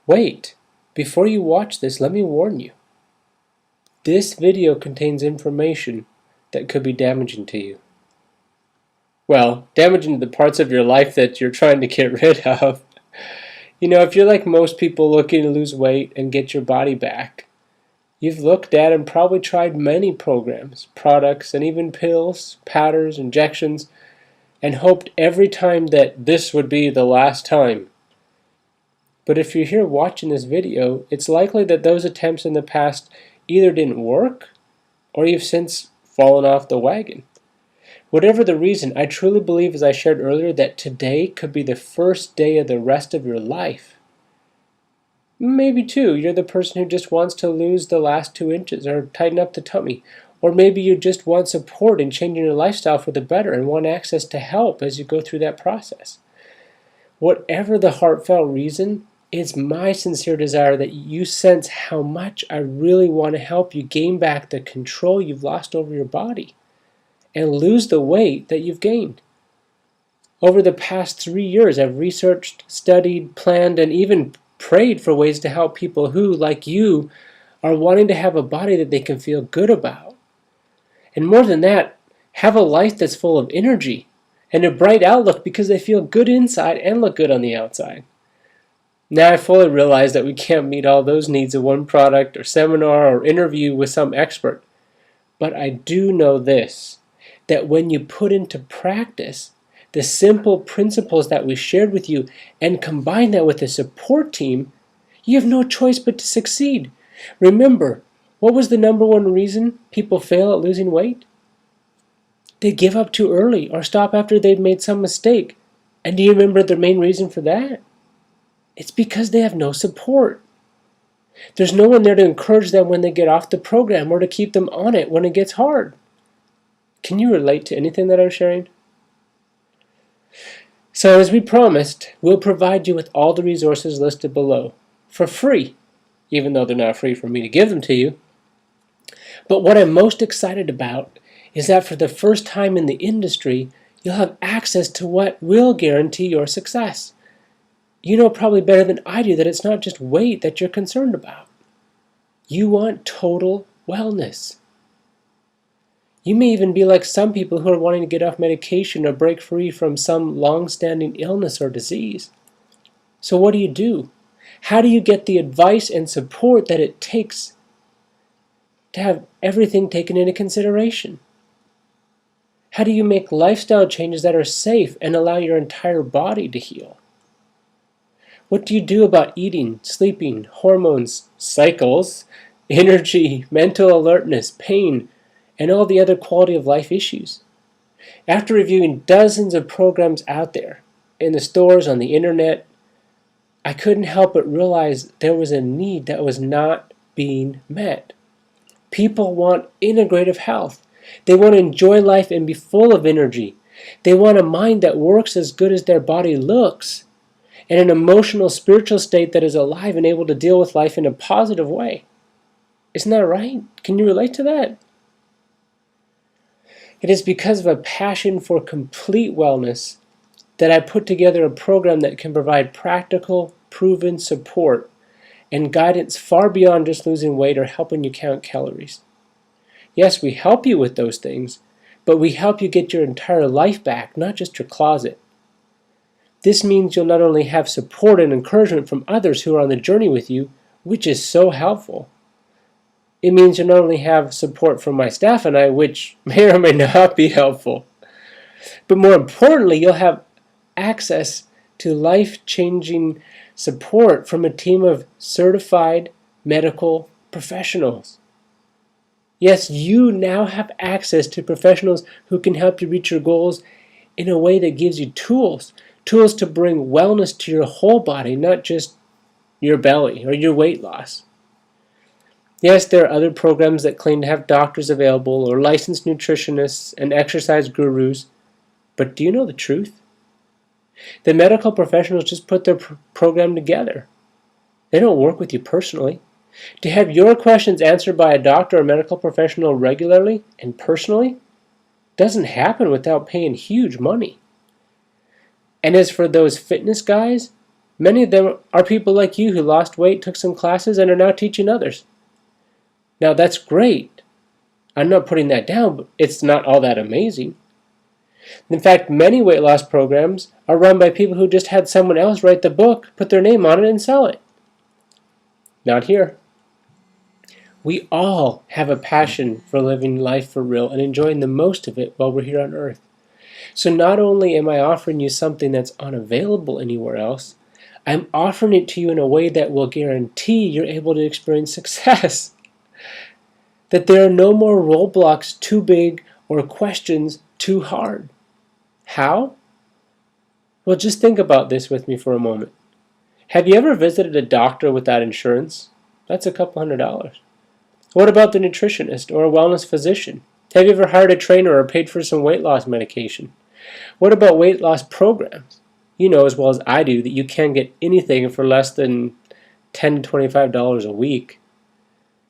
Wait, before you watch this, let me warn you. This video contains information that could be damaging to you. Well, damaging to the parts of your life that you're trying to get rid of. If you're like most people looking to lose weight and get your body back, you've looked at and probably tried many programs, products, and even pills, powders, injections, and hoped every time that this would be the last time. But if you're here watching this video, it's likely that those attempts in the past either didn't work or you've since fallen off the wagon. Whatever the reason, I truly believe, as I shared earlier, that today could be the first day of the rest of your life. Maybe too, you're the person who just wants to lose the last 2 inches or tighten up the tummy. Or maybe you just want support in changing your lifestyle for the better and want access to help as you go through that process. Whatever the heartfelt reason, it's my sincere desire that you sense how much I really want to help you gain back the control you've lost over your body and lose the weight that you've gained. Over the past 3 years, I've researched, studied, planned, and even prayed for ways to help people who, like you, are wanting to have a body that they can feel good about. And more than that, have a life that's full of energy and a bright outlook because they feel good inside and look good on the outside. Now I fully realize that we can't meet all those needs in one product or seminar or interview with some expert. But I do know this, that when you put into practice the simple principles that we shared with you and combine that with a support team, you have no choice but to succeed. Remember, what was the number one reason people fail at losing weight? They give up too early or stop after they've made some mistake. And do you remember the main reason for that? It's because they have no support. There's no one there to encourage them when they get off the program or to keep them on it when it gets hard. Can you relate to anything that I'm sharing? So as we promised, we'll provide you with all the resources listed below for free, even though they're not free for me to give them to you. But what I'm most excited about is that for the first time in the industry, you'll have access to what will guarantee your success. You know probably better than I do that it's not just weight that you're concerned about. You want total wellness. You may even be like some people who are wanting to get off medication or break free from some long-standing illness or disease. So what do? How do you get the advice and support that it takes to have everything taken into consideration? How do you make lifestyle changes that are safe and allow your entire body to heal? What do you do about eating, sleeping, hormones, cycles, energy, mental alertness, pain, and all the other quality of life issues? After reviewing dozens of programs out there, in the stores, on the internet, I couldn't help but realize there was a need that was not being met. People want integrative health. They want to enjoy life and be full of energy. They want a mind that works as good as their body looks, and an emotional, spiritual state that is alive and able to deal with life in a positive way. Isn't that right? Can you relate to that? It is because of a passion for complete wellness that I put together a program that can provide practical, proven support and guidance far beyond just losing weight or helping you count calories. Yes, we help you with those things, but we help you get your entire life back, not just your closet. This means you'll not only have support and encouragement from others who are on the journey with you, which is so helpful. It means you'll not only have support from my staff and I, which may or may not be helpful, but more importantly, you'll have access to life-changing support from a team of certified medical professionals. Yes, you now have access to professionals who can help you reach your goals in a way that gives you tools to bring wellness to your whole body, not just your belly or your weight loss. Yes, there are other programs that claim to have doctors available or licensed nutritionists and exercise gurus, but do you know the truth? The medical professionals just put their program together. They don't work with you personally. To have your questions answered by a doctor or medical professional regularly and personally doesn't happen without paying huge money. And as for those fitness guys, Many of them are people like you who lost weight, took some classes, and are now teaching others. Now that's great. I'm not putting that down, but it's not all that amazing. In fact, many weight loss programs are run by people who just had someone else write the book, put their name on it, and sell it. Not here. We all have a passion for living life for real and enjoying the most of it while we're here on earth. So not only am I offering you something that's unavailable anywhere else, I'm offering it to you in a way that will guarantee you're able to experience success. That there are no more roadblocks too big or questions too hard. How? Well, just think about this with me for a moment. Have you ever visited a doctor without insurance? That's a couple $100. What about the nutritionist or a wellness physician? Have you ever hired a trainer or paid for some weight loss medication? What about weight loss programs? You know as well as I do that you can't get anything for less than $10 to $25 a week.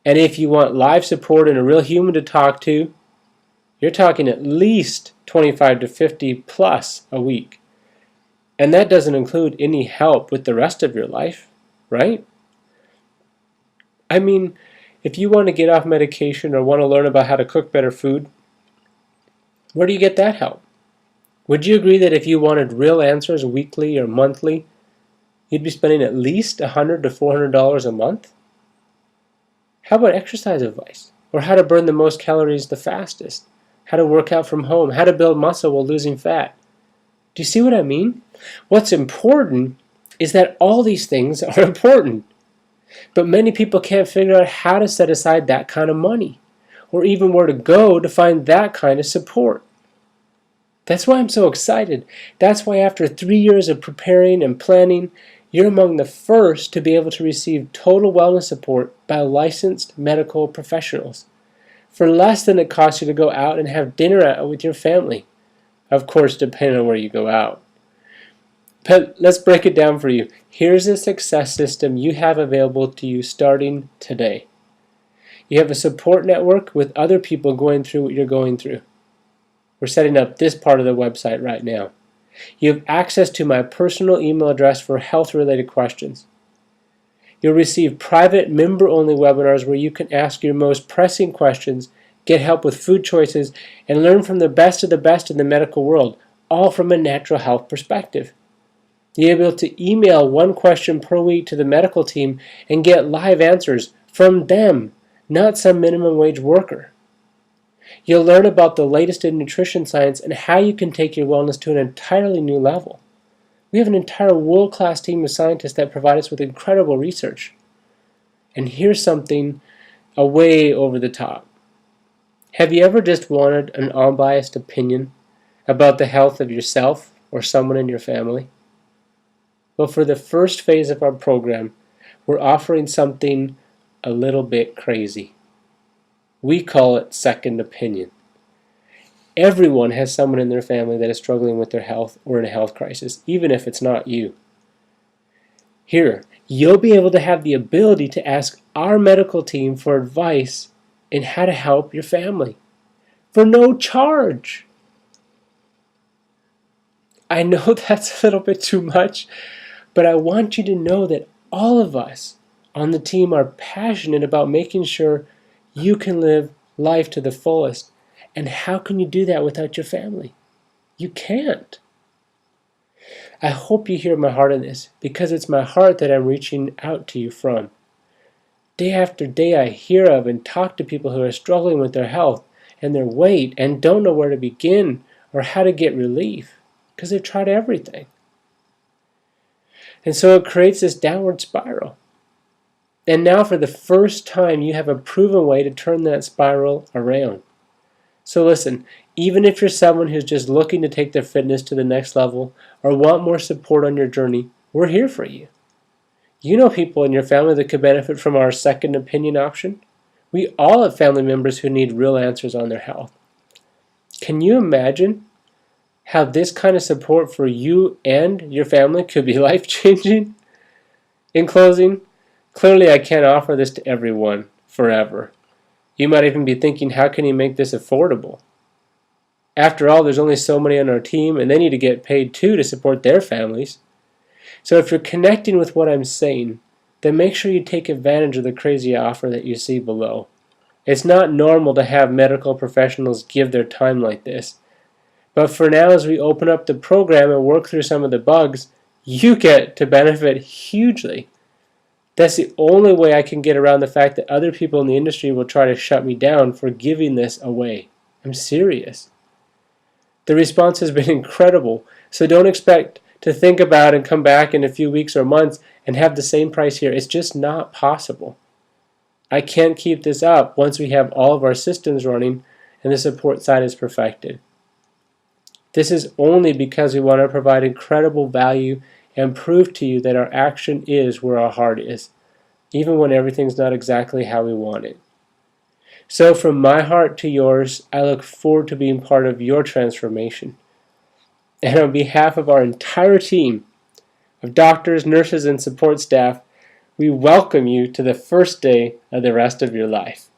And if you want live support and a real human to talk to, you're talking at least $25 to $50 plus a week. And that doesn't include any help with the rest of your life, right? I mean, if you want to get off medication or want to learn about how to cook better food, where do you get that help? Would you agree that if you wanted real answers weekly or monthly, you'd be spending at least $100 to $400 a month? How about exercise advice? Or how to burn the most calories the fastest? How to work out from home? How to build muscle while losing fat? Do you see what I mean? What's important is that all these things are important. But many people can't figure out how to set aside that kind of money, or even where to go to find that kind of support. That's why I'm so excited. That's why after 3 years of preparing and planning, you're among the first to be able to receive total wellness support by licensed medical professionals for less than it costs you to go out and have dinner out with your family. Of course, depending on where you go out. But let's break it down for you. Here's a success system you have available to you starting today. You have a support network with other people going through what you're going through. We're setting up this part of the website right now. You have access to my personal email address for health-related questions. You'll receive private member-only webinars where you can ask your most pressing questions, get help with food choices, and learn from the best of the best in the medical world, all from a natural health perspective. You'll be able to email one question per week to the medical team and get live answers from them, not some minimum wage worker. You'll learn about the latest in nutrition science and how you can take your wellness to an entirely new level. We have an entire world-class team of scientists that provide us with incredible research. And here's something way over the top. Have you ever just wanted an unbiased opinion about the health of yourself or someone in your family? Well, for the first phase of our program, we're offering something a little bit crazy. We call it second opinion. Everyone has someone in their family that is struggling with their health or in a health crisis, even if it's not you. Here, you'll be able to have the ability to ask our medical team for advice in how to help your family for no charge. I know that's a little bit too much, but I want you to know that all of us on the team are passionate about making sure you can live life to the fullest. And how can you do that without your family? You can't. I hope you hear my heart in this, because it's my heart that I'm reaching out to you from. Day after day I hear of and talk to people who are struggling with their health and their weight and don't know where to begin or how to get relief because they've tried everything. And so it creates this downward spiral. And now for the first time you have a proven way to turn that spiral around. So listen, even if you're someone who's just looking to take their fitness to the next level or want more support on your journey, we're here for you. You know people in your family that could benefit from our second opinion option. We all have family members who need real answers on their health. Can you imagine how this kind of support for you and your family could be life-changing? In closing, clearly I can't offer this to everyone forever. You might even be thinking, how can you make this affordable? After all, there's only so many on our team, and they need to get paid too to support their families. So if you're connecting with what I'm saying, then make sure you take advantage of the crazy offer that you see below. It's not normal to have medical professionals give their time like this. But for now, as we open up the program and work through some of the bugs, you get to benefit hugely. That's the only way I can get around the fact that other people in the industry will try to shut me down for giving this away. I'm serious. The response has been incredible, so don't expect to think about and come back in a few weeks or months and have the same price here. It's just not possible. I can't keep this up once we have all of our systems running and the support side is perfected. This is only because we want to provide incredible value and prove to you that our action is where our heart is, even when everything's not exactly how we want it. So from my heart to yours, I look forward to being part of your transformation. And on behalf of our entire team of doctors, nurses, and support staff, we welcome you to the first day of the rest of your life.